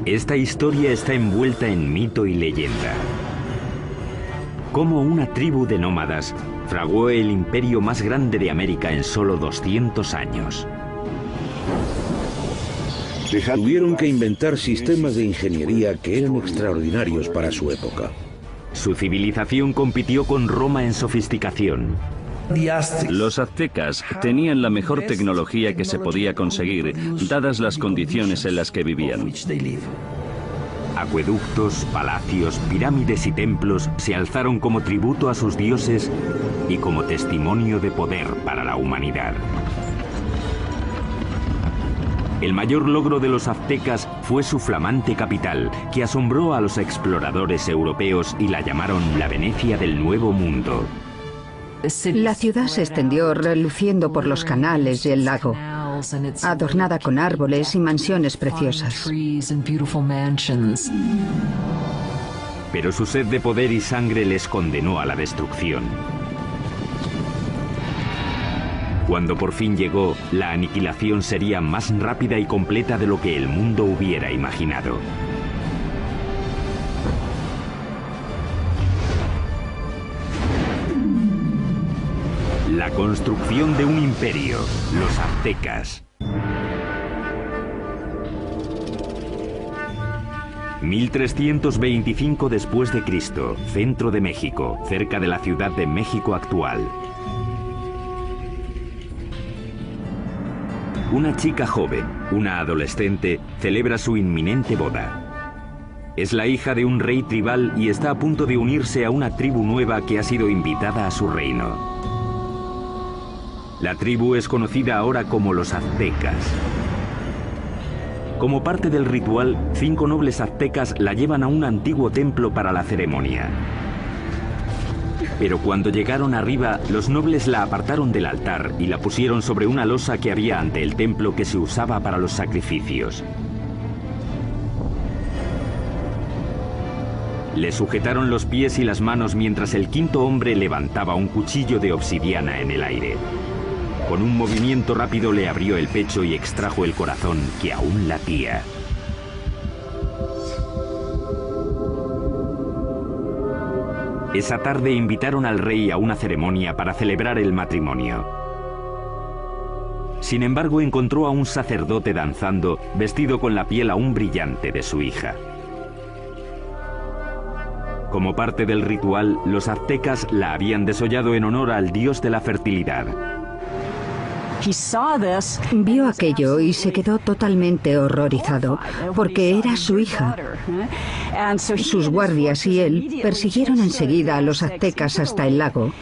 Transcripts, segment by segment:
Esta historia está envuelta en mito y leyenda. Cómo una tribu de nómadas fraguó el imperio más grande de América en solo 200 años. Tuvieron que inventar sistemas de ingeniería que eran extraordinarios para su época. Su civilización compitió con Roma en sofisticación. Los aztecas tenían la mejor tecnología que se podía conseguir, dadas las condiciones en las que vivían. Acueductos, palacios, pirámides y templos se alzaron como tributo a sus dioses y como testimonio de poder para la humanidad. El mayor logro de los aztecas fue su flamante capital, que asombró a los exploradores europeos y la llamaron la Venecia del Nuevo Mundo. La ciudad se extendió reluciendo por los canales y el lago, adornada con árboles y mansiones preciosas. Pero su sed de poder y sangre les condenó a la destrucción. Cuando por fin llegó, la aniquilación sería más rápida y completa de lo que el mundo hubiera imaginado. La construcción de un imperio, los aztecas. 1325 después de Cristo, centro de México, cerca de la Ciudad de México actual. Una chica joven, una adolescente, celebra su inminente boda. Es la hija de un rey tribal y está a punto de unirse a una tribu nueva que ha sido invitada a su reino. La tribu es conocida ahora como los aztecas. Como parte del ritual, 5 nobles aztecas la llevan a un antiguo templo para la ceremonia. Pero cuando llegaron arriba, los nobles la apartaron del altar y la pusieron sobre una losa que había ante el templo que se usaba para los sacrificios. Le sujetaron los pies y las manos mientras el quinto hombre levantaba un cuchillo de obsidiana en el aire. Con un movimiento rápido le abrió el pecho y extrajo el corazón que aún latía. Esa tarde invitaron al rey a una ceremonia para celebrar el matrimonio. Sin embargo, encontró a un sacerdote danzando, vestido con la piel aún brillante de su hija. Como parte del ritual, los aztecas la habían desollado en honor al dios de la fertilidad. Vio aquello y se quedó totalmente horrorizado, porque era su hija. Sus guardias y él persiguieron enseguida a los aztecas hasta el lago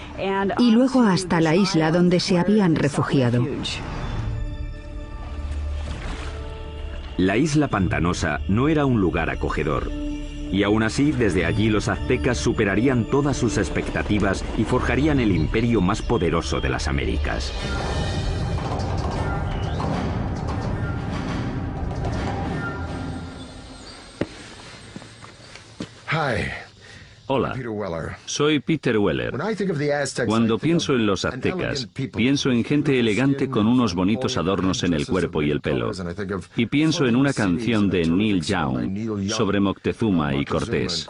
y luego hasta la isla donde se habían refugiado. La isla pantanosa no era un lugar acogedor. Y aún así, desde allí los aztecas superarían todas sus expectativas y forjarían el imperio más poderoso de las Américas. Hola, soy Peter Weller. Cuando pienso en los aztecas, pienso en gente elegante con unos bonitos adornos en el cuerpo y el pelo. Y pienso en una canción de Neil Young sobre Moctezuma y Cortés.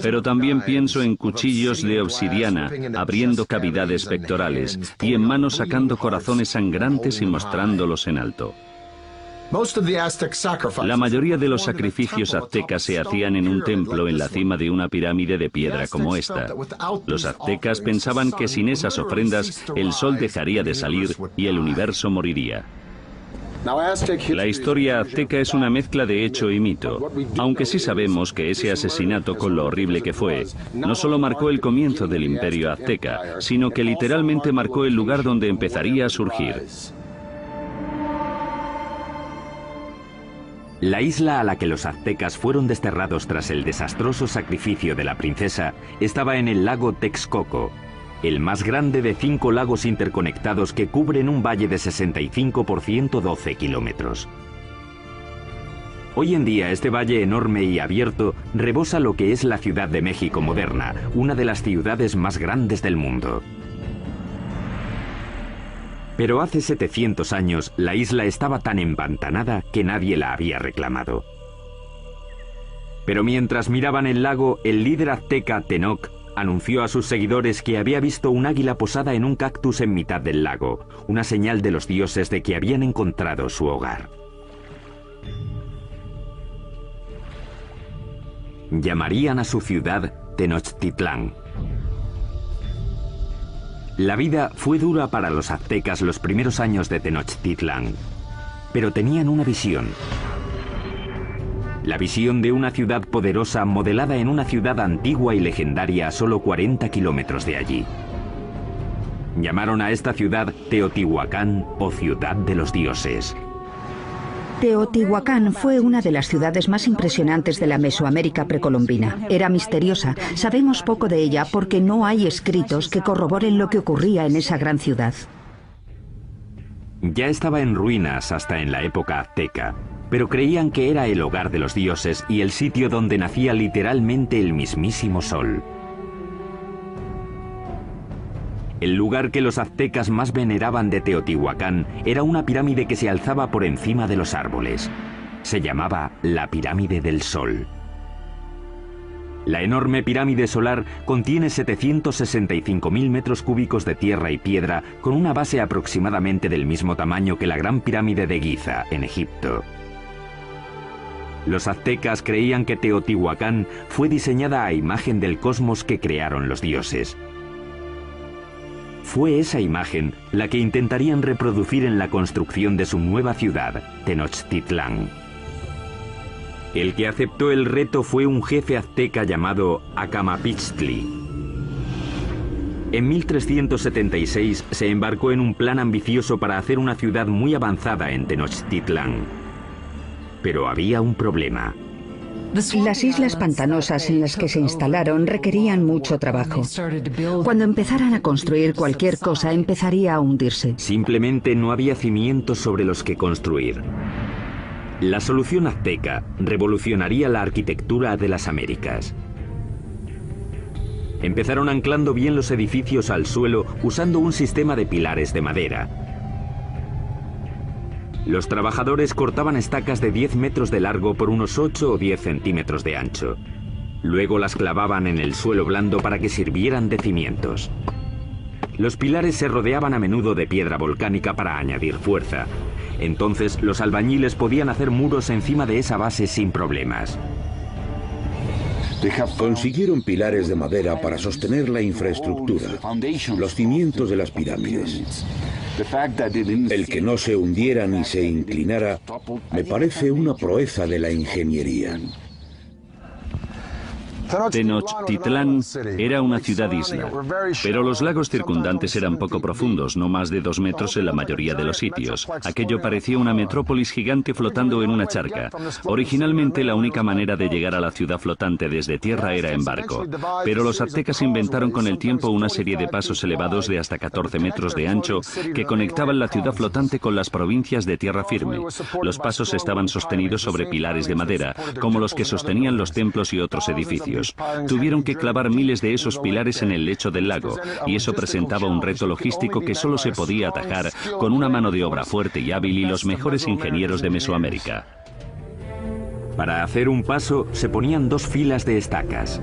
Pero también pienso en cuchillos de obsidiana abriendo cavidades pectorales y en manos sacando corazones sangrantes y mostrándolos en alto. La mayoría de los sacrificios aztecas se hacían en un templo en la cima de una pirámide de piedra como esta. Los aztecas pensaban que sin esas ofrendas el sol dejaría de salir y el universo moriría. La historia azteca es una mezcla de hecho y mito, aunque sí sabemos que ese asesinato, con lo horrible que fue, no solo marcó el comienzo del imperio azteca, sino que literalmente marcó el lugar donde empezaría a surgir. La isla a la que los aztecas fueron desterrados tras el desastroso sacrificio de la princesa estaba en el lago Texcoco, el más grande de 5 lagos interconectados que cubren un valle de 65 por 112 kilómetros. Hoy en día este valle enorme y abierto rebosa lo que es la Ciudad de México moderna, una de las ciudades más grandes del mundo. Pero hace 700 años la isla estaba tan empantanada que nadie la había reclamado. Pero mientras miraban el lago, el líder azteca Tenoch anunció a sus seguidores que había visto un águila posada en un cactus en mitad del lago, una señal de los dioses de que habían encontrado su hogar. Llamarían a su ciudad Tenochtitlán. La vida fue dura para los aztecas los primeros años de Tenochtitlán, pero tenían una visión. La visión de una ciudad poderosa modelada en una ciudad antigua y legendaria a solo 40 kilómetros de allí. Llamaron a esta ciudad Teotihuacán o Ciudad de los Dioses. Teotihuacán fue una de las ciudades más impresionantes de la Mesoamérica precolombina. Era misteriosa. Sabemos poco de ella porque no hay escritos que corroboren lo que ocurría en esa gran ciudad. Ya estaba en ruinas hasta en la época azteca, pero creían que era el hogar de los dioses y el sitio donde nacía literalmente el mismísimo sol. El lugar que los aztecas más veneraban de Teotihuacán era una pirámide que se alzaba por encima de los árboles. Se llamaba la Pirámide del Sol. La enorme pirámide solar contiene 765.000 metros cúbicos de tierra y piedra con una base aproximadamente del mismo tamaño que la Gran Pirámide de Giza, en Egipto. Los aztecas creían que Teotihuacán fue diseñada a imagen del cosmos que crearon los dioses. Fue esa imagen la que intentarían reproducir en la construcción de su nueva ciudad, Tenochtitlán. El que aceptó el reto fue un jefe azteca llamado Acamapichtli. En 1376 se embarcó en un plan ambicioso para hacer una ciudad muy avanzada en Tenochtitlán. Pero había un problema. Las islas pantanosas en las que se instalaron requerían mucho trabajo. Cuando empezaran a construir cualquier cosa, empezaría a hundirse. Simplemente no había cimientos sobre los que construir. La solución azteca revolucionaría la arquitectura de las Américas. Empezaron anclando bien los edificios al suelo usando un sistema de pilares de madera. Los trabajadores cortaban estacas de 10 metros de largo por unos 8 o 10 centímetros de ancho. Luego las clavaban en el suelo blando para que sirvieran de cimientos. Los pilares se rodeaban a menudo de piedra volcánica para añadir fuerza. Entonces los albañiles podían hacer muros encima de esa base sin problemas. Consiguieron pilares de madera para sostener la infraestructura, los cimientos de las pirámides. El que no se hundiera ni se inclinara me parece una proeza de la ingeniería. Tenochtitlán era una ciudad-isla, pero los lagos circundantes eran poco profundos, no más de 2 metros en la mayoría de los sitios. Aquello parecía una metrópolis gigante flotando en una charca. Originalmente la única manera de llegar a la ciudad flotante desde tierra era en barco, pero los aztecas inventaron con el tiempo una serie de pasos elevados de hasta 14 metros de ancho que conectaban la ciudad flotante con las provincias de tierra firme. Los pasos estaban sostenidos sobre pilares de madera, como los que sostenían los templos y otros edificios. Tuvieron que clavar miles de esos pilares en el lecho del lago, y eso presentaba un reto logístico que solo se podía atajar con una mano de obra fuerte y hábil y los mejores ingenieros de Mesoamérica. Para hacer un paso se ponían 2 filas de estacas.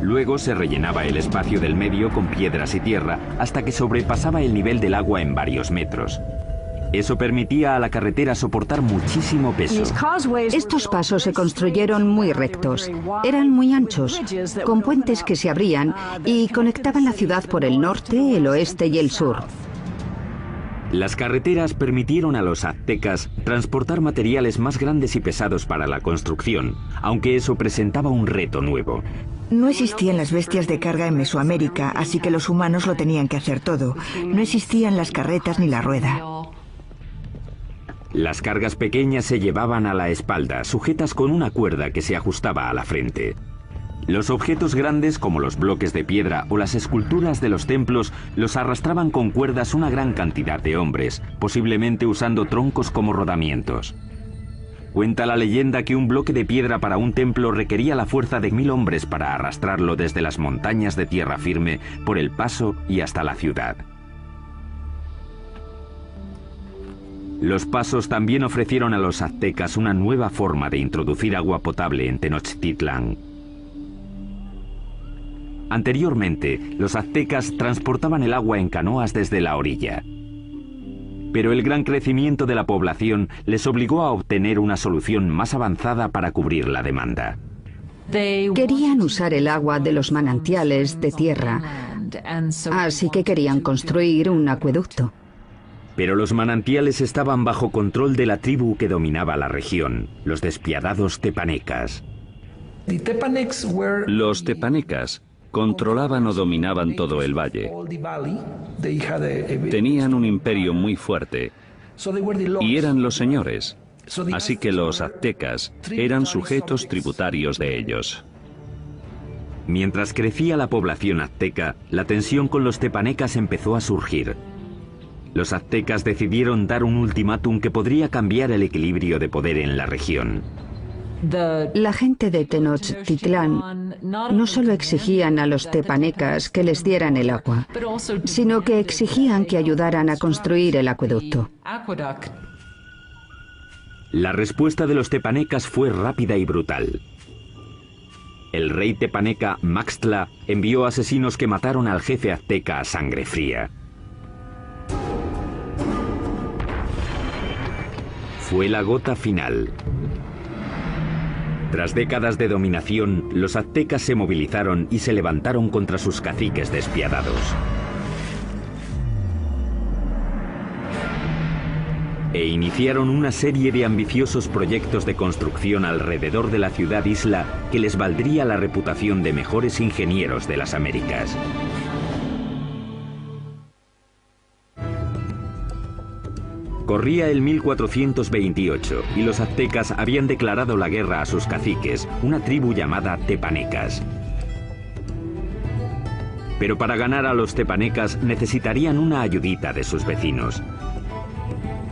Luego se rellenaba el espacio del medio con piedras y tierra hasta que sobrepasaba el nivel del agua en varios metros. Eso permitía a la carretera soportar muchísimo peso. Estos pasos se construyeron muy rectos. Eran muy anchos, con puentes que se abrían y conectaban la ciudad por el norte, el oeste y el sur. Las carreteras permitieron a los aztecas transportar materiales más grandes y pesados para la construcción, aunque eso presentaba un reto nuevo. No existían las bestias de carga en Mesoamérica, así que los humanos lo tenían que hacer todo. No existían las carretas ni la rueda. Las cargas pequeñas se llevaban a la espalda, sujetas con una cuerda que se ajustaba a la frente. Los objetos grandes, como los bloques de piedra o las esculturas de los templos, los arrastraban con cuerdas una gran cantidad de hombres, posiblemente usando troncos como rodamientos. Cuenta la leyenda que un bloque de piedra para un templo requería la fuerza de 1000 hombres para arrastrarlo desde las montañas de tierra firme por el paso y hasta la ciudad. Los pasos también ofrecieron a los aztecas una nueva forma de introducir agua potable en Tenochtitlán. Anteriormente, los aztecas transportaban el agua en canoas desde la orilla. Pero el gran crecimiento de la población les obligó a obtener una solución más avanzada para cubrir la demanda. Querían usar el agua de los manantiales de tierra, así que querían construir un acueducto. Pero los manantiales estaban bajo control de la tribu que dominaba la región, los despiadados tepanecas. Los tepanecas controlaban o dominaban todo el valle. Tenían un imperio muy fuerte y eran los señores. Así que los aztecas eran sujetos tributarios de ellos. Mientras crecía la población azteca, la tensión con los tepanecas empezó a surgir. Los aztecas decidieron dar un ultimátum que podría cambiar el equilibrio de poder en la región. La gente de Tenochtitlán no solo exigían a los tepanecas que les dieran el agua, sino que exigían que ayudaran a construir el acueducto. La respuesta de los tepanecas fue rápida y brutal. El rey tepaneca Maxtla envió asesinos que mataron al jefe azteca a sangre fría. Fue la gota final. Tras décadas de dominación, los aztecas se movilizaron y se levantaron contra sus caciques despiadados. E iniciaron una serie de ambiciosos proyectos de construcción alrededor de la ciudad-isla que les valdría la reputación de mejores ingenieros de las Américas. Corría el 1428 y los aztecas habían declarado la guerra a sus caciques, una tribu llamada tepanecas. Pero para ganar a los tepanecas necesitarían una ayudita de sus vecinos.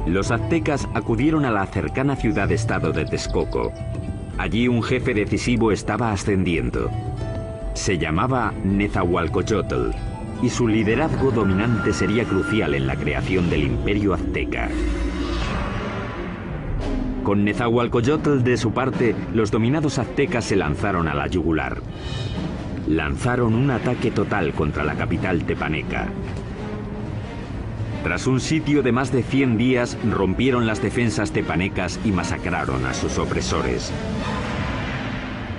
Los aztecas acudieron a la cercana ciudad-estado de Texcoco. Allí un jefe decisivo estaba ascendiendo. Se llamaba Nezahualcóyotl, y su liderazgo dominante sería crucial en la creación del imperio azteca. Con Nezahualcóyotl de su parte, los dominados aztecas se lanzaron a la yugular. Lanzaron un ataque total contra la capital tepaneca. Tras un sitio de más de 100 días, rompieron las defensas tepanecas y masacraron a sus opresores.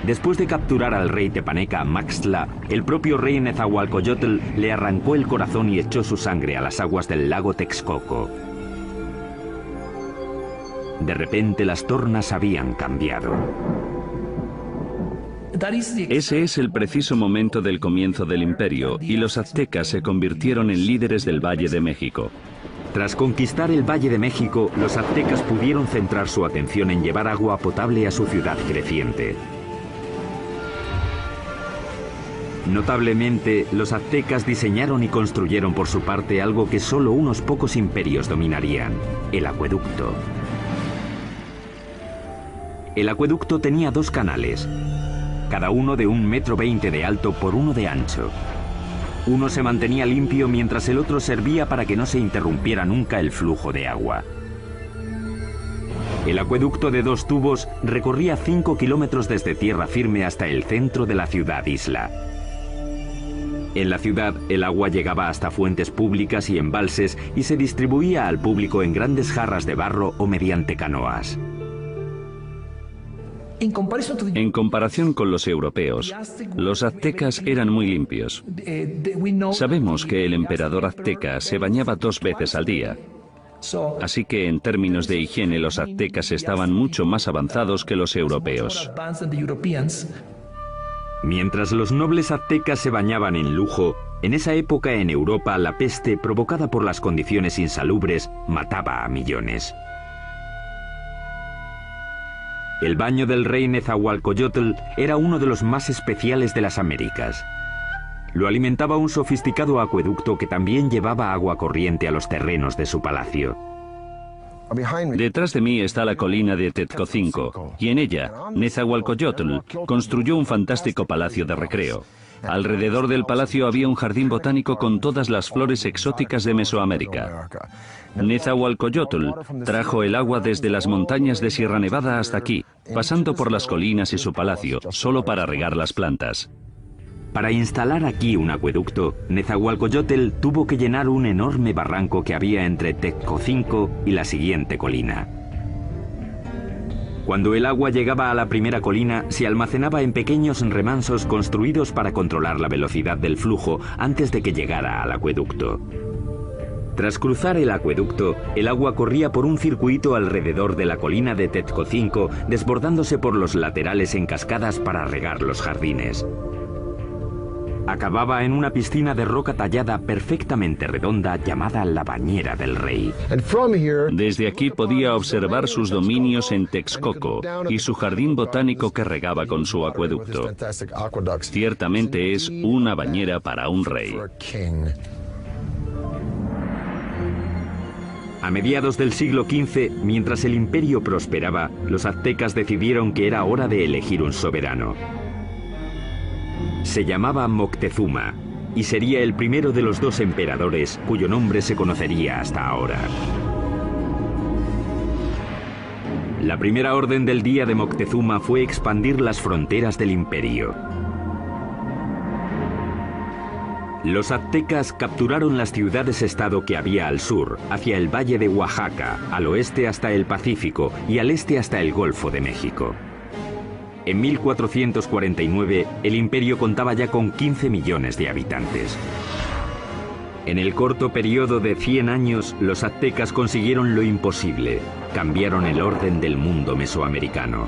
Después de capturar al rey tepaneca Maxtla, el propio rey Nezahualcóyotl le arrancó el corazón y echó su sangre a las aguas del lago Texcoco. De repente las tornas habían cambiado. Ese es el preciso momento del comienzo del imperio, y los aztecas se convirtieron en líderes del Valle de México. Tras conquistar el Valle de México, los aztecas pudieron centrar su atención en llevar agua potable a su ciudad creciente. Notablemente, los aztecas diseñaron y construyeron por su parte algo que solo unos pocos imperios dominarían: el acueducto. El acueducto tenía 2 canales, cada uno de 1,20 m de alto por 1 de ancho. Uno se mantenía limpio mientras el otro servía para que no se interrumpiera nunca el flujo de agua. El acueducto de 2 tubos recorría 5 kilómetros desde tierra firme hasta el centro de la ciudad-isla. En la ciudad, el agua llegaba hasta fuentes públicas y embalses y se distribuía al público en grandes jarras de barro o mediante canoas. En comparación con los europeos, los aztecas eran muy limpios. Sabemos que el emperador azteca se bañaba 2 veces al día. Así que en términos de higiene los aztecas estaban mucho más avanzados que los europeos. Mientras los nobles aztecas se bañaban en lujo, en esa época en Europa la peste, provocada por las condiciones insalubres, mataba a millones. El baño del rey Nezahualcóyotl era uno de los más especiales de las Américas. Lo alimentaba un sofisticado acueducto que también llevaba agua corriente a los terrenos de su palacio. Detrás de mí está la colina de Tezcocinco, y en ella, Nezahualcóyotl construyó un fantástico palacio de recreo. Alrededor del palacio había un jardín botánico con todas las flores exóticas de Mesoamérica. Nezahualcóyotl trajo el agua desde las montañas de Sierra Nevada hasta aquí, pasando por las colinas y su palacio, solo para regar las plantas. Para instalar aquí un acueducto, Nezahualcóyotl tuvo que llenar un enorme barranco que había entre Tezcocinco y la siguiente colina. Cuando el agua llegaba a la primera colina, se almacenaba en pequeños remansos construidos para controlar la velocidad del flujo antes de que llegara al acueducto. Tras cruzar el acueducto, el agua corría por un circuito alrededor de la colina de Tezcocinco, desbordándose por los laterales en cascadas para regar los jardines. Acababa en una piscina de roca tallada perfectamente redonda llamada la Bañera del Rey. Desde aquí podía observar sus dominios en Texcoco y su jardín botánico que regaba con su acueducto. Ciertamente es una bañera para un rey. A mediados del siglo XV, mientras el imperio prosperaba, los aztecas decidieron que era hora de elegir un soberano. Se llamaba Moctezuma y sería el primero de los dos emperadores cuyo nombre se conocería hasta ahora. La primera orden del día de Moctezuma fue expandir las fronteras del imperio. Los aztecas capturaron las ciudades-estado que había al sur, hacia el valle de Oaxaca, al oeste hasta el Pacífico y al este hasta el Golfo de México. En 1449, el imperio contaba ya con 15 millones de habitantes. En el corto periodo de 100 años, los aztecas consiguieron lo imposible. Cambiaron el orden del mundo mesoamericano.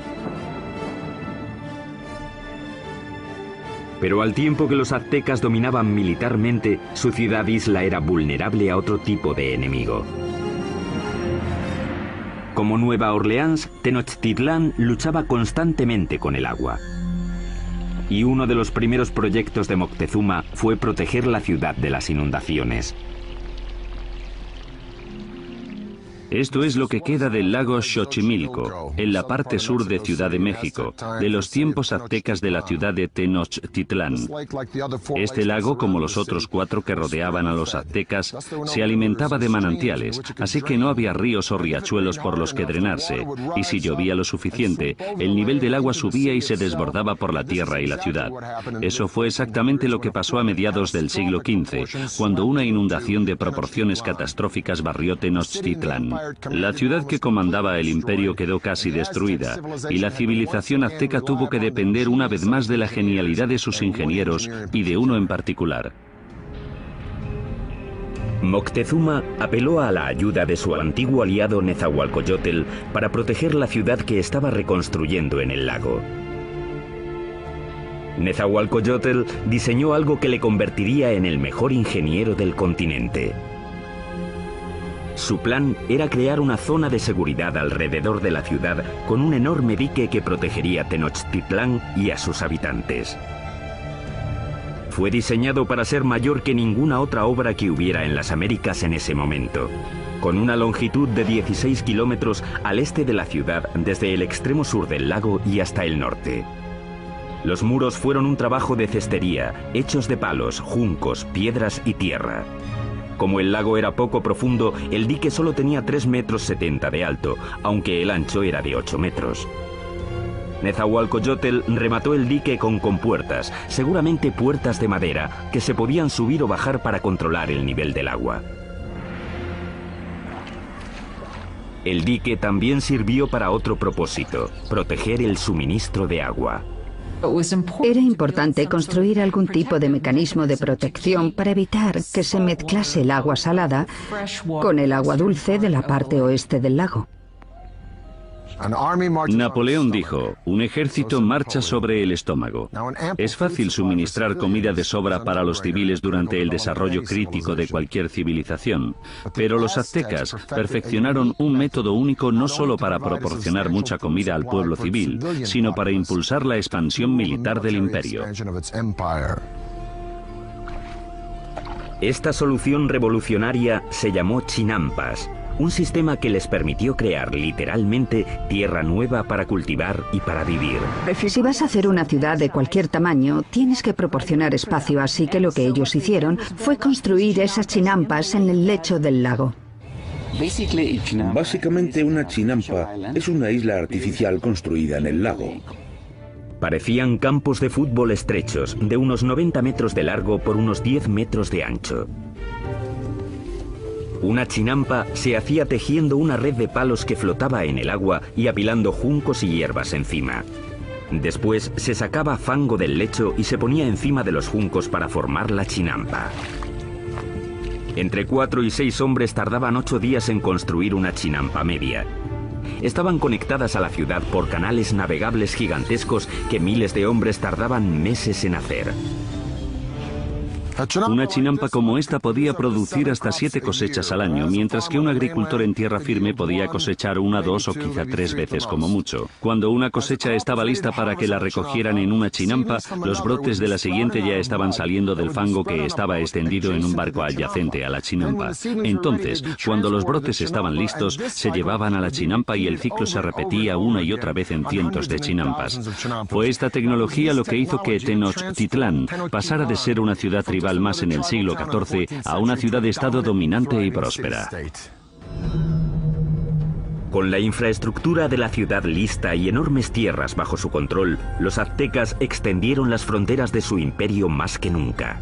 Pero al tiempo que los aztecas dominaban militarmente, su ciudad-isla era vulnerable a otro tipo de enemigo. Como Nueva Orleans, Tenochtitlán luchaba constantemente con el agua. Y uno de los primeros proyectos de Moctezuma fue proteger la ciudad de las inundaciones. Esto es lo que queda del lago Xochimilco, en la parte sur de Ciudad de México, de los tiempos aztecas de la ciudad de Tenochtitlán. Este lago, como los otros 4 que rodeaban a los aztecas, se alimentaba de manantiales, así que no había ríos o riachuelos por los que drenarse, y si llovía lo suficiente, el nivel del agua subía y se desbordaba por la tierra y la ciudad. Eso fue exactamente lo que pasó a mediados del siglo XV, cuando una inundación de proporciones catastróficas barrió Tenochtitlán. La ciudad que comandaba el imperio quedó casi destruida, y la civilización azteca tuvo que depender una vez más de la genialidad de sus ingenieros y de uno en particular. Moctezuma apeló a la ayuda de su antiguo aliado Nezahualcóyotl para proteger la ciudad que estaba reconstruyendo en el lago. Nezahualcóyotl diseñó algo que le convertiría en el mejor ingeniero del continente. Su plan era crear una zona de seguridad alrededor de la ciudad con un enorme dique que protegería Tenochtitlán y a sus habitantes. Fue diseñado para ser mayor que ninguna otra obra que hubiera en las Américas en ese momento, con una longitud de 16 kilómetros al este de la ciudad desde el extremo sur del lago y hasta el norte. Los muros fueron un trabajo de cestería, hechos de palos, juncos, piedras y tierra. Como el lago era poco profundo, el dique solo tenía 3,70 metros de alto, aunque el ancho era de 8 metros. Nezahualcóyotl remató el dique con compuertas, seguramente puertas de madera, que se podían subir o bajar para controlar el nivel del agua. El dique también sirvió para otro propósito, proteger el suministro de agua. Era importante construir algún tipo de mecanismo de protección para evitar que se mezclase el agua salada con el agua dulce de la parte oeste del lago. Napoleón dijo, un ejército marcha sobre el estómago. Es fácil suministrar comida de sobra para los civiles durante el desarrollo crítico de cualquier civilización, pero los aztecas perfeccionaron un método único no solo para proporcionar mucha comida al pueblo civil, sino para impulsar la expansión militar del imperio. Esta solución revolucionaria se llamó chinampas, un sistema que les permitió crear literalmente tierra nueva para cultivar y para vivir. Si vas a hacer una ciudad de cualquier tamaño, tienes que proporcionar espacio, así que lo que ellos hicieron fue construir esas chinampas en el lecho del lago. Básicamente una chinampa es una isla artificial construida en el lago. Parecían campos de fútbol estrechos, de unos 90 metros de largo por unos 10 metros de ancho. Una chinampa se hacía tejiendo una red de palos que flotaba en el agua y apilando juncos y hierbas encima. Después se sacaba fango del lecho y se ponía encima de los juncos para formar la chinampa. Entre 4 y 6 hombres tardaban 8 días en construir una chinampa media. Estaban conectadas a la ciudad por canales navegables gigantescos que miles de hombres tardaban meses en hacer. Una chinampa como esta podía producir hasta 7 cosechas al año, mientras que un agricultor en tierra firme podía cosechar 1, 2 o quizá 3 veces como mucho. Cuando una cosecha estaba lista para que la recogieran en una chinampa, los brotes de la siguiente ya estaban saliendo del fango que estaba extendido en un barco adyacente a la chinampa. Entonces, cuando los brotes estaban listos, se llevaban a la chinampa y el ciclo se repetía una y otra vez en cientos de chinampas. Fue esta tecnología lo que hizo que Tenochtitlán pasara de ser una ciudad tribal más en el siglo XIV a una ciudad-estado dominante y próspera. Con la infraestructura de la ciudad lista y enormes tierras bajo su control, los aztecas extendieron las fronteras de su imperio más que nunca.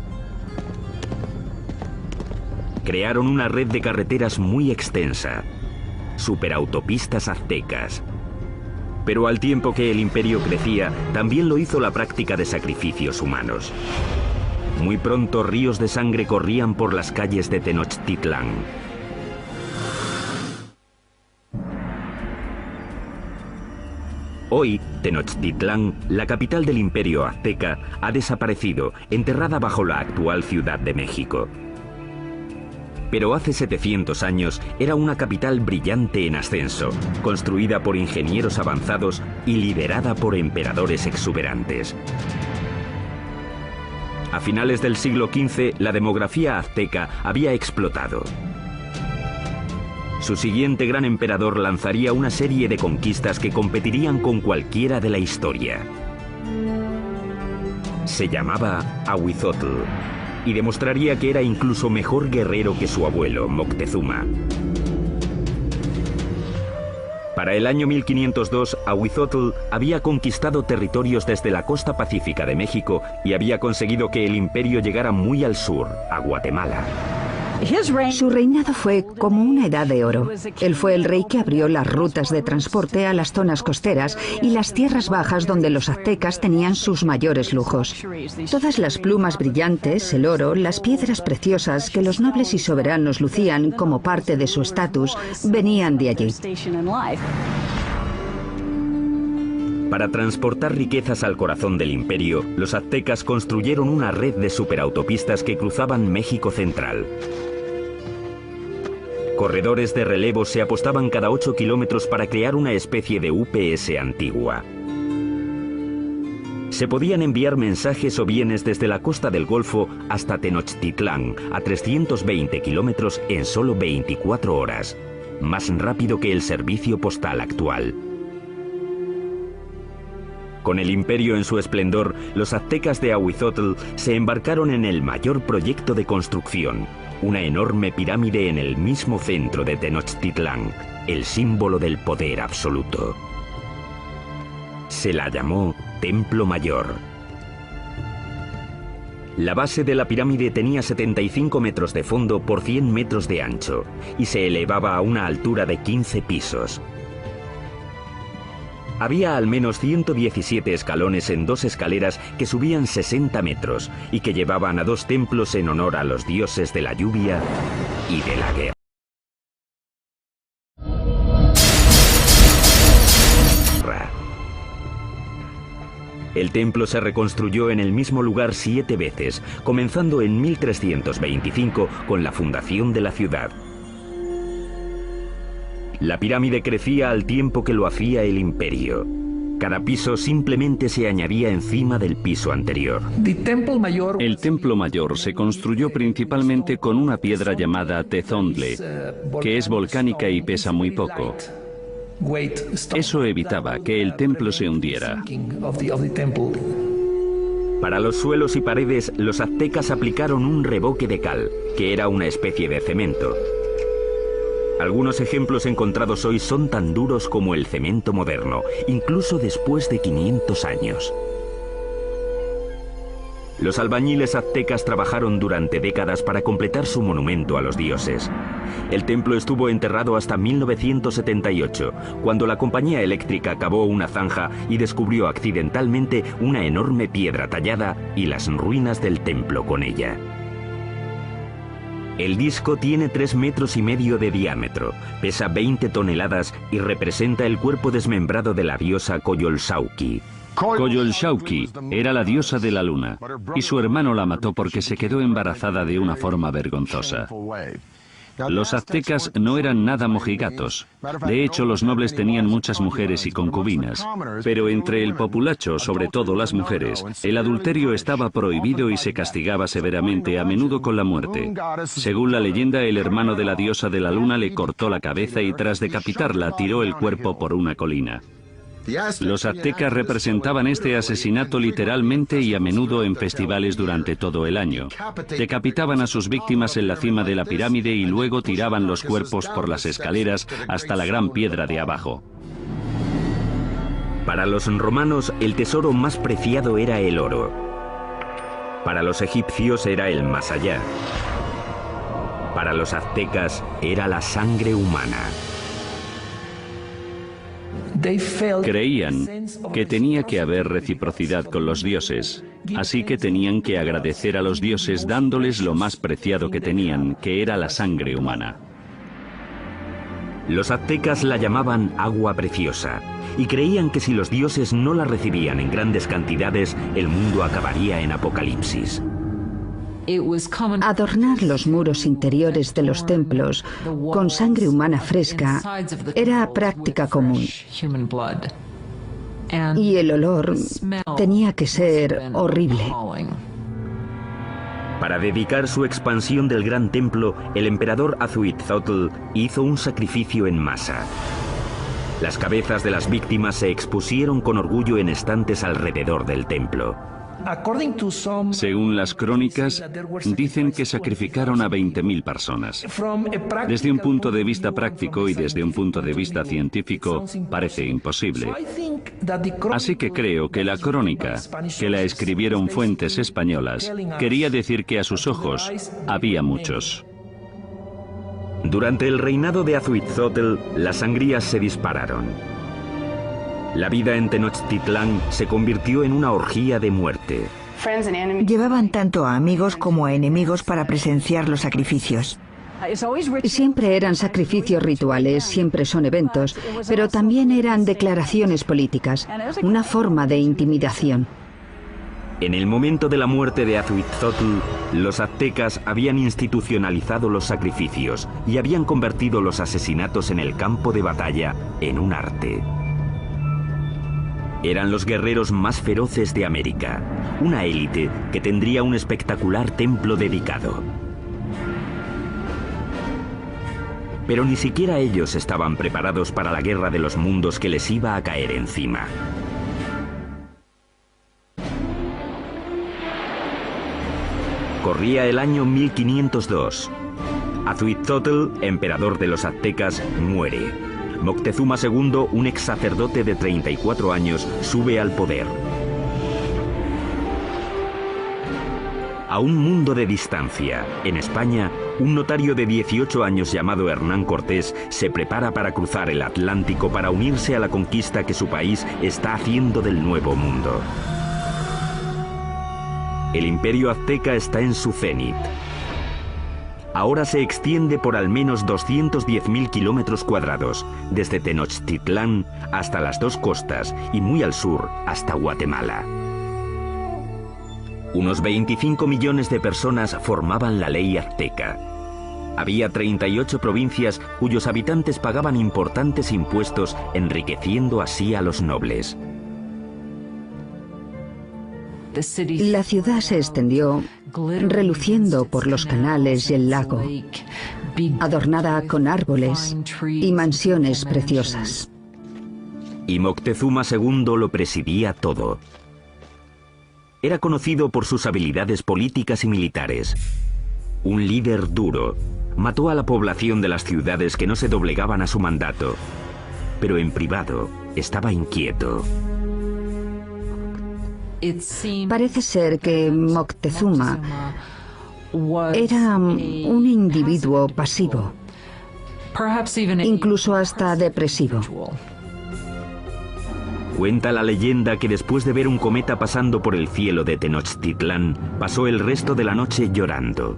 Crearon una red de carreteras muy extensa, superautopistas aztecas. Pero al tiempo que el imperio crecía, también lo hizo la práctica de sacrificios humanos. Muy pronto ríos de sangre corrían por las calles de Tenochtitlán. Hoy, Tenochtitlán, la capital del imperio azteca, ha desaparecido, enterrada bajo la actual Ciudad de México. Pero hace 700 años era una capital brillante en ascenso, construida por ingenieros avanzados y liderada por emperadores exuberantes. A finales del siglo XV, la demografía azteca había explotado. Su siguiente gran emperador lanzaría una serie de conquistas que competirían con cualquiera de la historia. Se llamaba Ahuizotl y demostraría que era incluso mejor guerrero que su abuelo, Moctezuma. Para el año 1502, Ahuizotl había conquistado territorios desde la costa pacífica de México y había conseguido que el imperio llegara muy al sur, a Guatemala. Su reinado fue como una edad de oro. Él fue el rey que abrió las rutas de transporte a las zonas costeras y las tierras bajas donde los aztecas tenían sus mayores lujos. Todas las plumas brillantes, el oro, las piedras preciosas que los nobles y soberanos lucían como parte de su estatus, venían de allí. Para transportar riquezas al corazón del imperio, los aztecas construyeron una red de superautopistas que cruzaban México central. Corredores de relevo se apostaban cada 8 kilómetros para crear una especie de UPS antigua. Se podían enviar mensajes o bienes desde la costa del Golfo hasta Tenochtitlán, a 320 kilómetros en solo 24 horas, más rápido que el servicio postal actual. Con el imperio en su esplendor, los aztecas de Ahuizotl se embarcaron en el mayor proyecto de construcción, una enorme pirámide en el mismo centro de Tenochtitlán, el símbolo del poder absoluto. Se la llamó Templo Mayor. La base de la pirámide tenía 75 metros de fondo por 100 metros de ancho y se elevaba a una altura de 15 pisos. Había al menos 117 escalones en 2 escaleras que subían 60 metros y que llevaban a 2 templos en honor a los dioses de la lluvia y de la guerra. El templo se reconstruyó en el mismo lugar 7 veces, comenzando en 1325 con la fundación de la ciudad. La pirámide crecía al tiempo que lo hacía el imperio. Cada piso simplemente se añadía encima del piso anterior. El templo mayor se construyó principalmente con una piedra llamada tezontle, que es volcánica y pesa muy poco. Eso evitaba que el templo se hundiera. Para los suelos y paredes, los aztecas aplicaron un revoque de cal, que era una especie de cemento. Algunos ejemplos encontrados hoy son tan duros como el cemento moderno, incluso después de 500 años. Los albañiles aztecas trabajaron durante décadas para completar su monumento a los dioses. El templo estuvo enterrado hasta 1978, cuando la compañía eléctrica cavó una zanja y descubrió accidentalmente una enorme piedra tallada y las ruinas del templo con ella. El disco tiene 3,5 metros de diámetro, pesa 20 toneladas y representa el cuerpo desmembrado de la diosa Coyolxauhqui. Coyolxauhqui era la diosa de la luna, y su hermano la mató porque se quedó embarazada de una forma vergonzosa. Los aztecas no eran nada mojigatos. De hecho, los nobles tenían muchas mujeres y concubinas. Pero entre el populacho, sobre todo las mujeres, el adulterio estaba prohibido y se castigaba severamente, a menudo con la muerte. Según la leyenda, el hermano de la diosa de la luna le cortó la cabeza y tras decapitarla tiró el cuerpo por una colina. Los aztecas representaban este asesinato literalmente y a menudo en festivales durante todo el año. Decapitaban a sus víctimas en la cima de la pirámide y luego tiraban los cuerpos por las escaleras hasta la gran piedra de abajo. Para los romanos, el tesoro más preciado era el oro. Para los egipcios era el más allá. Para los aztecas era la sangre humana. Creían que tenía que haber reciprocidad con los dioses, así que tenían que agradecer a los dioses dándoles lo más preciado que tenían, que era la sangre humana. Los aztecas la llamaban agua preciosa y creían que si los dioses no la recibían en grandes cantidades, el mundo acabaría en apocalipsis. Adornar los muros interiores de los templos con sangre humana fresca era práctica común. Y el olor tenía que ser horrible. Para dedicar su expansión del gran templo, el emperador Azhuitzotl hizo un sacrificio en masa. Las cabezas de las víctimas se expusieron con orgullo en estantes alrededor del templo. Según las crónicas, dicen que sacrificaron a 20.000 personas. Desde un punto de vista práctico y desde un punto de vista científico, parece imposible. Así que creo que la crónica, que la escribieron fuentes españolas, quería decir que a sus ojos había muchos. Durante el reinado de Azhuitzotl, las sangrías se dispararon. La vida en Tenochtitlán se convirtió en una orgía de muerte. Llevaban tanto a amigos como a enemigos para presenciar los sacrificios. Siempre eran sacrificios rituales, siempre son eventos, pero también eran declaraciones políticas, una forma de intimidación. En el momento de la muerte de Azhuitzotl, los aztecas habían institucionalizado los sacrificios y habían convertido los asesinatos en el campo de batalla en un arte. Eran los guerreros más feroces de América, una élite que tendría un espectacular templo dedicado. Pero ni siquiera ellos estaban preparados para la guerra de los mundos que les iba a caer encima. Corría el año 1502. Azhuitzotl, emperador de los aztecas, muere. Moctezuma II, un ex sacerdote de 34 años, sube al poder. A un mundo de distancia, en España, un notario de 18 años llamado Hernán Cortés se prepara para cruzar el Atlántico para unirse a la conquista que su país está haciendo del Nuevo Mundo. El imperio azteca está en su cenit. Ahora se extiende por al menos 210.000 kilómetros cuadrados, desde Tenochtitlán hasta las dos costas y muy al sur hasta Guatemala. Unos 25 millones de personas formaban la ley azteca. Había 38 provincias cuyos habitantes pagaban importantes impuestos, enriqueciendo así a los nobles. La ciudad se extendió, reluciendo por los canales y el lago, adornada con árboles y mansiones preciosas. Y Moctezuma II lo presidía todo. Era conocido por sus habilidades políticas y militares. Un líder duro, mató a la población de las ciudades que no se doblegaban a su mandato, pero en privado estaba inquieto. Parece ser que Moctezuma era un individuo pasivo, incluso hasta depresivo. Cuenta la leyenda que después de ver un cometa pasando por el cielo de Tenochtitlán, pasó el resto de la noche llorando.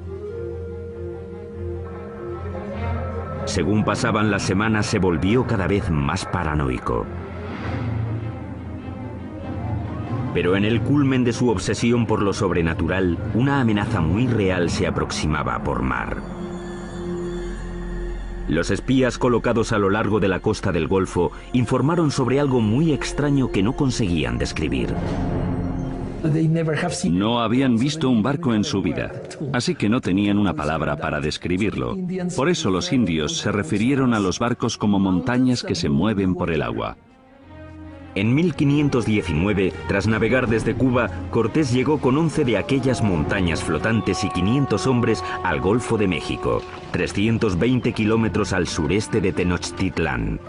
Según pasaban las semanas, se volvió cada vez más paranoico. Pero en el culmen de su obsesión por lo sobrenatural, una amenaza muy real se aproximaba por mar. Los espías colocados a lo largo de la costa del Golfo informaron sobre algo muy extraño que no conseguían describir. No habían visto un barco en su vida, así que no tenían una palabra para describirlo. Por eso los indios se refirieron a los barcos como montañas que se mueven por el agua. En 1519, tras navegar desde Cuba, Cortés llegó con 11 de aquellas montañas flotantes y 500 hombres al Golfo de México, 320 kilómetros al sureste de Tenochtitlán.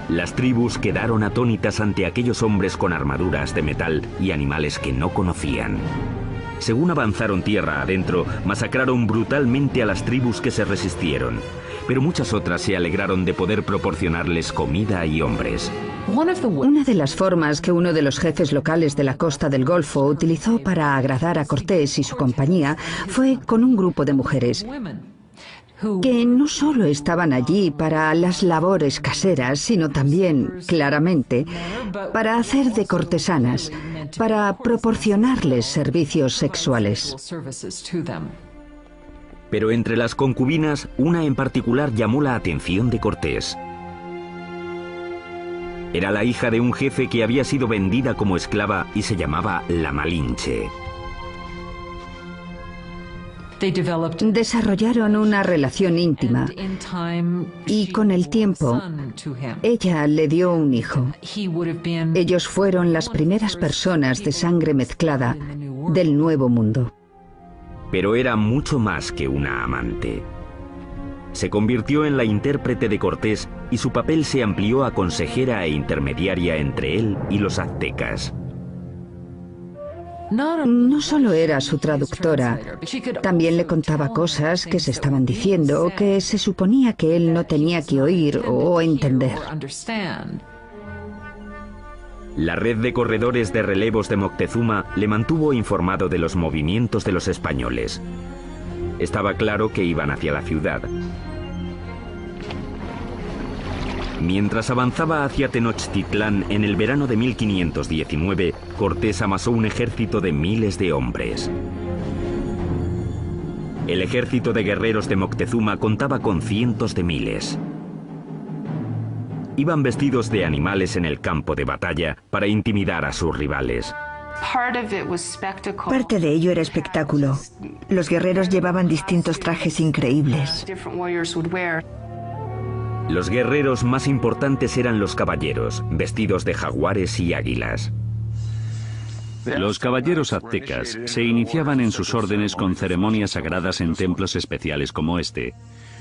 Las tribus quedaron atónitas ante aquellos hombres con armaduras de metal y animales que no conocían. Según avanzaron tierra adentro, masacraron brutalmente a las tribus que se resistieron, pero muchas otras se alegraron de poder proporcionarles comida y hombres. Una de las formas que uno de los jefes locales de la costa del Golfo utilizó para agradar a Cortés y su compañía fue con un grupo de mujeres que no solo estaban allí para las labores caseras, sino también, claramente, para hacer de cortesanas, para proporcionarles servicios sexuales. Pero entre las concubinas, una en particular llamó la atención de Cortés. Era la hija de un jefe que había sido vendida como esclava y se llamaba la Malinche. Desarrollaron una relación íntima y con el tiempo ella le dio un hijo. Ellos fueron las primeras personas de sangre mezclada del Nuevo Mundo. Pero era mucho más que una amante. Se convirtió en la intérprete de Cortés y su papel se amplió a consejera e intermediaria entre él y los aztecas. No solo era su traductora, también le contaba cosas que se estaban diciendo que se suponía que él no tenía que oír o entender. La red de corredores de relevos de Moctezuma le mantuvo informado de los movimientos de los españoles. Estaba claro que iban hacia la ciudad. Mientras avanzaba hacia Tenochtitlán en el verano de 1519, Cortés amasó un ejército de miles de hombres. El ejército de guerreros de Moctezuma contaba con cientos de miles. Iban vestidos de animales en el campo de batalla para intimidar a sus rivales. Parte de ello era espectáculo. Los guerreros llevaban distintos trajes increíbles. Los guerreros más importantes eran los caballeros, vestidos de jaguares y águilas. Los caballeros aztecas se iniciaban en sus órdenes con ceremonias sagradas en templos especiales como este.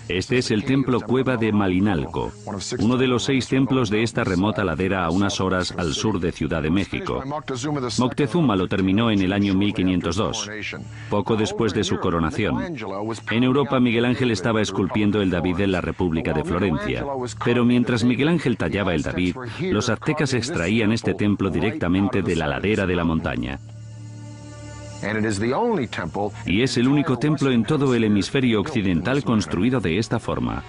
Este es el templo Cueva de Malinalco, uno de los 6 templos de esta remota ladera a unas horas al sur de Ciudad de México. Moctezuma lo terminó en el año 1502, poco después de su coronación. En Europa, Miguel Ángel estaba esculpiendo el David de la República de Florencia, pero mientras Miguel Ángel tallaba el David, los aztecas extraían este templo directamente de la ladera de la montaña. Y es el único templo en todo el hemisferio occidental construido de esta forma.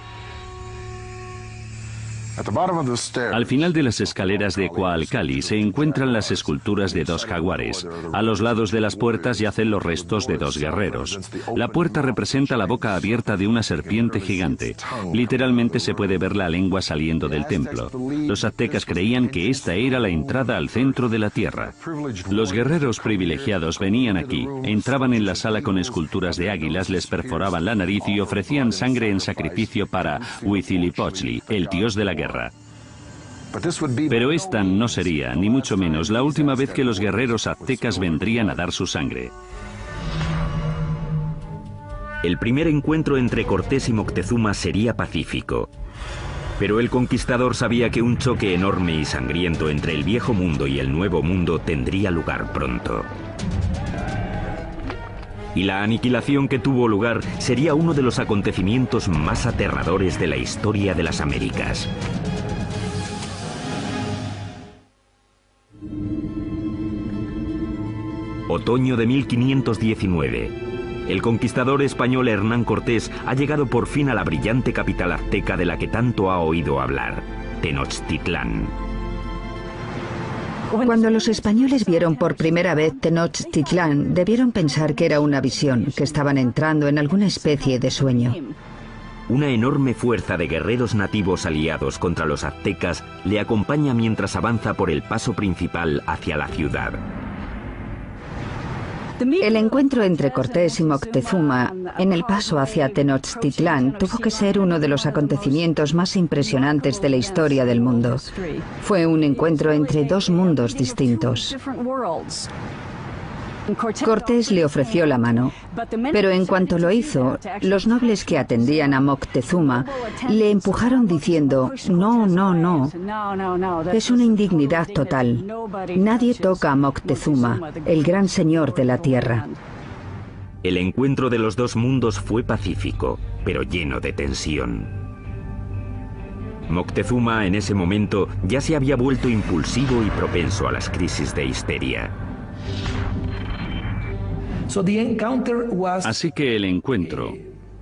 Al final de las escaleras de Coalcali se encuentran las esculturas de dos jaguares. A los lados de las puertas yacen los restos de dos guerreros. La puerta representa la boca abierta de una serpiente gigante. Literalmente se puede ver la lengua saliendo del templo. Los aztecas creían que esta era la entrada al centro de la tierra. Los guerreros privilegiados venían aquí, entraban en la sala con esculturas de águilas, les perforaban la nariz y ofrecían sangre en sacrificio para Huitzilopochtli, el dios de la guerra. Pero esta no sería, ni mucho menos, la última vez que los guerreros aztecas vendrían a dar su sangre. El primer encuentro entre Cortés y Moctezuma sería pacífico. Pero el conquistador sabía que un choque enorme y sangriento entre el viejo mundo y el nuevo mundo tendría lugar pronto. Y la aniquilación que tuvo lugar sería uno de los acontecimientos más aterradores de la historia de las Américas. Otoño de 1519. El conquistador español Hernán Cortés ha llegado por fin a la brillante capital azteca de la que tanto ha oído hablar, Tenochtitlán. Cuando los españoles vieron por primera vez Tenochtitlán, debieron pensar que era una visión, que estaban entrando en alguna especie de sueño. Una enorme fuerza de guerreros nativos aliados contra los aztecas le acompaña mientras avanza por el paso principal hacia la ciudad. El encuentro entre Cortés y Moctezuma en el paso hacia Tenochtitlán tuvo que ser uno de los acontecimientos más impresionantes de la historia del mundo. Fue un encuentro entre dos mundos distintos. Cortés le ofreció la mano, pero en cuanto lo hizo, los nobles que atendían a Moctezuma le empujaron diciendo: no, no, no, es una indignidad total. Nadie toca a Moctezuma, el gran señor de la tierra. El encuentro de los dos mundos fue pacífico, pero lleno de tensión. Moctezuma en ese momento ya se había vuelto impulsivo y propenso a las crisis de histeria. Así que el encuentro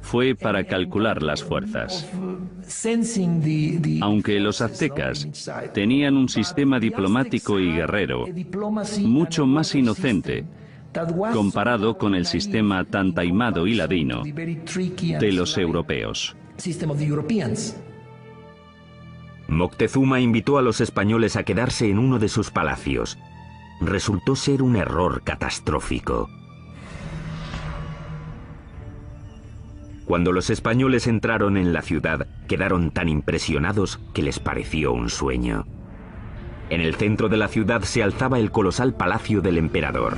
fue para calcular las fuerzas. Aunque los aztecas tenían un sistema diplomático y guerrero mucho más inocente comparado con el sistema tan taimado y ladino de los europeos. Moctezuma invitó a los españoles a quedarse en uno de sus palacios. Resultó ser un error catastrófico. Cuando los españoles entraron en la ciudad, quedaron tan impresionados que les pareció un sueño. En el centro de la ciudad se alzaba el colosal palacio del emperador.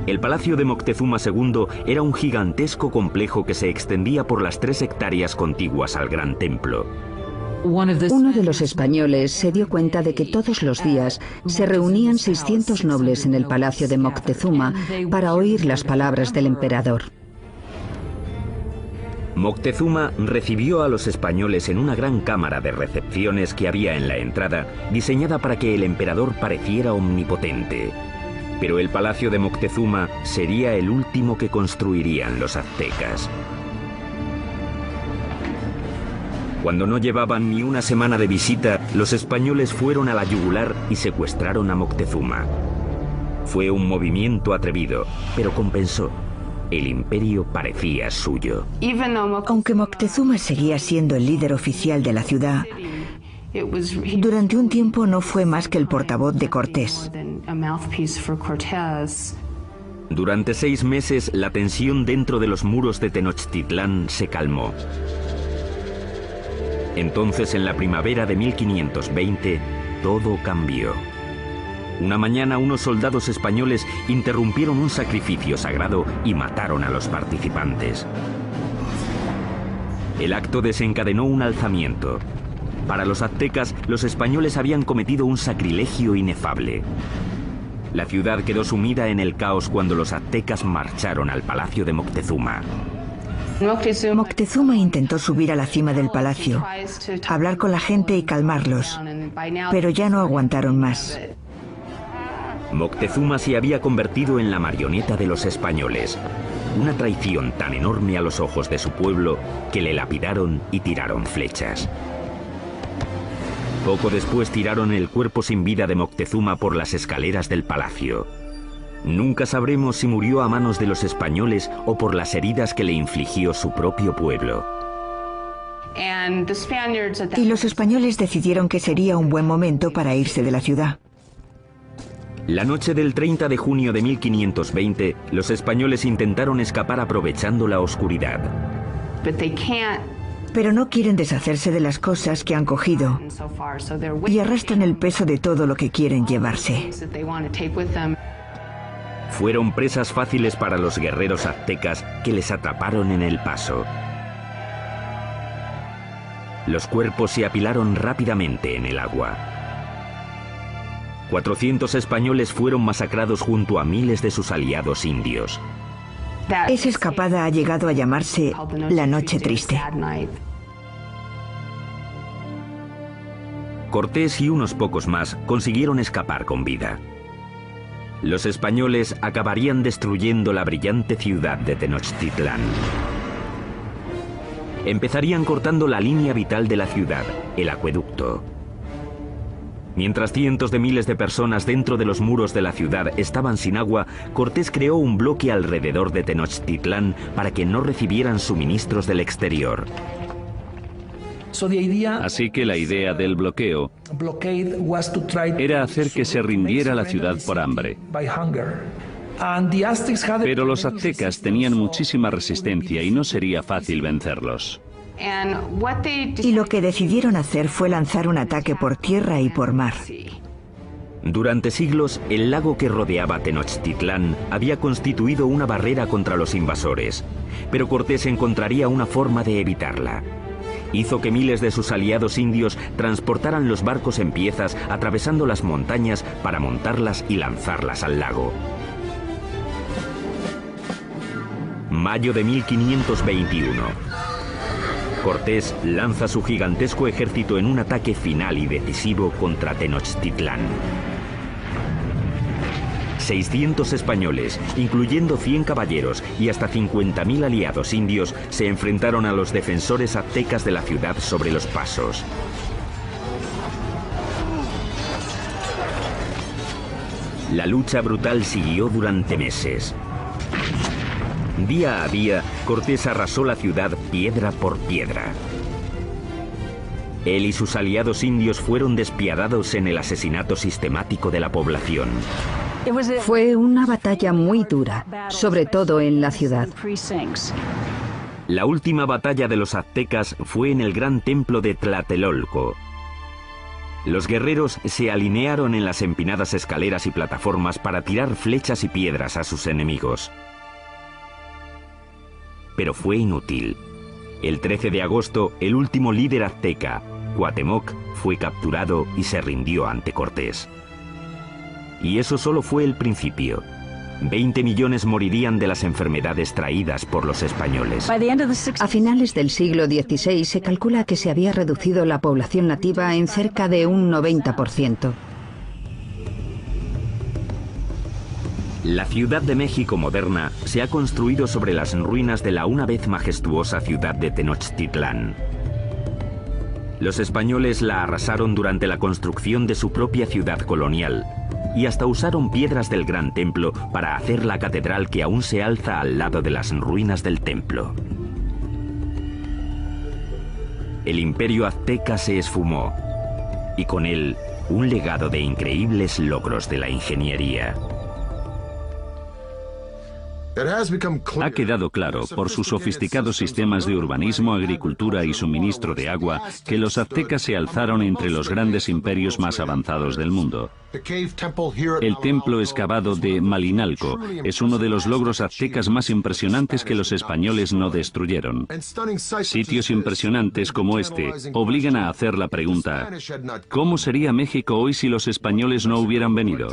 El palacio de Moctezuma II era un gigantesco complejo que se extendía por las 3 hectáreas contiguas al gran templo. Uno de los españoles se dio cuenta de que todos los días se reunían 600 nobles en el palacio de Moctezuma para oír las palabras del emperador. Moctezuma recibió a los españoles en una gran cámara de recepciones que había en la entrada, diseñada para que el emperador pareciera omnipotente. Pero el palacio de Moctezuma sería el último que construirían los aztecas. Cuando no llevaban ni una semana de visita, los españoles fueron a la yugular y secuestraron a Moctezuma. Fue un movimiento atrevido, pero compensó. El imperio parecía suyo. Aunque Moctezuma seguía siendo el líder oficial de la ciudad, durante un tiempo no fue más que el portavoz de Cortés. Durante 6 meses, la tensión dentro de los muros de Tenochtitlán se calmó. Entonces, en la primavera de 1520, todo cambió. Una mañana, unos soldados españoles interrumpieron un sacrificio sagrado y mataron a los participantes. El acto desencadenó un alzamiento. Para los aztecas, los españoles habían cometido un sacrilegio inefable. La ciudad quedó sumida en el caos cuando los aztecas marcharon al palacio de Moctezuma. Moctezuma intentó subir a la cima del palacio, hablar con la gente y calmarlos, pero ya no aguantaron más. Moctezuma se había convertido en la marioneta de los españoles. Una traición tan enorme a los ojos de su pueblo que le lapidaron y tiraron flechas. Poco después tiraron el cuerpo sin vida de Moctezuma por las escaleras del palacio. Nunca sabremos si murió a manos de los españoles o por las heridas que le infligió su propio pueblo. Y los españoles decidieron que sería un buen momento para irse de la ciudad. La noche del 30 de junio de 1520, los españoles intentaron escapar aprovechando la oscuridad. Pero no quieren deshacerse de las cosas que han cogido y arrastran el peso de todo lo que quieren llevarse. Fueron presas fáciles para los guerreros aztecas que les atraparon en el paso. Los cuerpos se apilaron rápidamente en el agua. 400 españoles fueron masacrados junto a miles de sus aliados indios. Esa escapada ha llegado a llamarse la Noche Triste. Cortés y unos pocos más consiguieron escapar con vida. Los españoles acabarían destruyendo la brillante ciudad de Tenochtitlán. Empezarían cortando la línea vital de la ciudad, el acueducto. Mientras cientos de miles de personas dentro de los muros de la ciudad estaban sin agua, Cortés creó un bloque alrededor de Tenochtitlán para que no recibieran suministros del exterior. Así que la idea del bloqueo era hacer que se rindiera la ciudad por hambre. Pero los aztecas tenían muchísima resistencia y no sería fácil vencerlos. Y lo que decidieron hacer fue lanzar un ataque por tierra y por mar. Durante siglos, el lago que rodeaba Tenochtitlán había constituido una barrera contra los invasores, pero Cortés encontraría una forma de evitarla. Hizo que miles de sus aliados indios transportaran los barcos en piezas atravesando las montañas para montarlas y lanzarlas al lago. Mayo de 1521. Cortés lanza su gigantesco ejército en un ataque final y decisivo contra Tenochtitlán. 600 españoles, incluyendo 100 caballeros y hasta 50.000 aliados indios, se enfrentaron a los defensores aztecas de la ciudad sobre los pasos. La lucha brutal siguió durante meses. Día a día, Cortés arrasó la ciudad piedra por piedra. Él y sus aliados indios fueron despiadados en el asesinato sistemático de la población. Fue una batalla muy dura, sobre todo en la ciudad. La última batalla de los aztecas fue en el gran templo de Tlatelolco. Los guerreros se alinearon en las empinadas escaleras y plataformas para tirar flechas y piedras a sus enemigos. Pero fue inútil. El 13 de agosto, el último líder azteca, Cuauhtémoc, fue capturado y se rindió ante Cortés. Y eso solo fue el principio. 20 millones morirían de las enfermedades traídas por los españoles. A finales del siglo XVI se calcula que se había reducido la población nativa en cerca de un 90%. La Ciudad de México moderna se ha construido sobre las ruinas de la una vez majestuosa ciudad de Tenochtitlán. Los españoles la arrasaron durante la construcción de su propia ciudad colonial y hasta usaron piedras del Gran Templo para hacer la catedral que aún se alza al lado de las ruinas del templo. El imperio azteca se esfumó y con él un legado de increíbles logros de la ingeniería. Ha quedado claro, por sus sofisticados sistemas de urbanismo, agricultura y suministro de agua, que los aztecas se alzaron entre los grandes imperios más avanzados del mundo. El templo excavado de Malinalco es uno de los logros aztecas más impresionantes que los españoles no destruyeron. Sitios impresionantes como este obligan a hacer la pregunta: ¿cómo sería México hoy si los españoles no hubieran venido?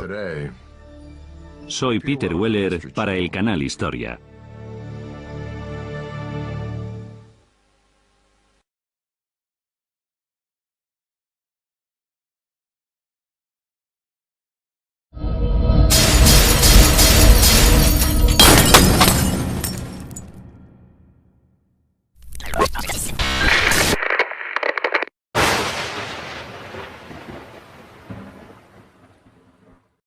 Soy Peter Weller para el canal Historia.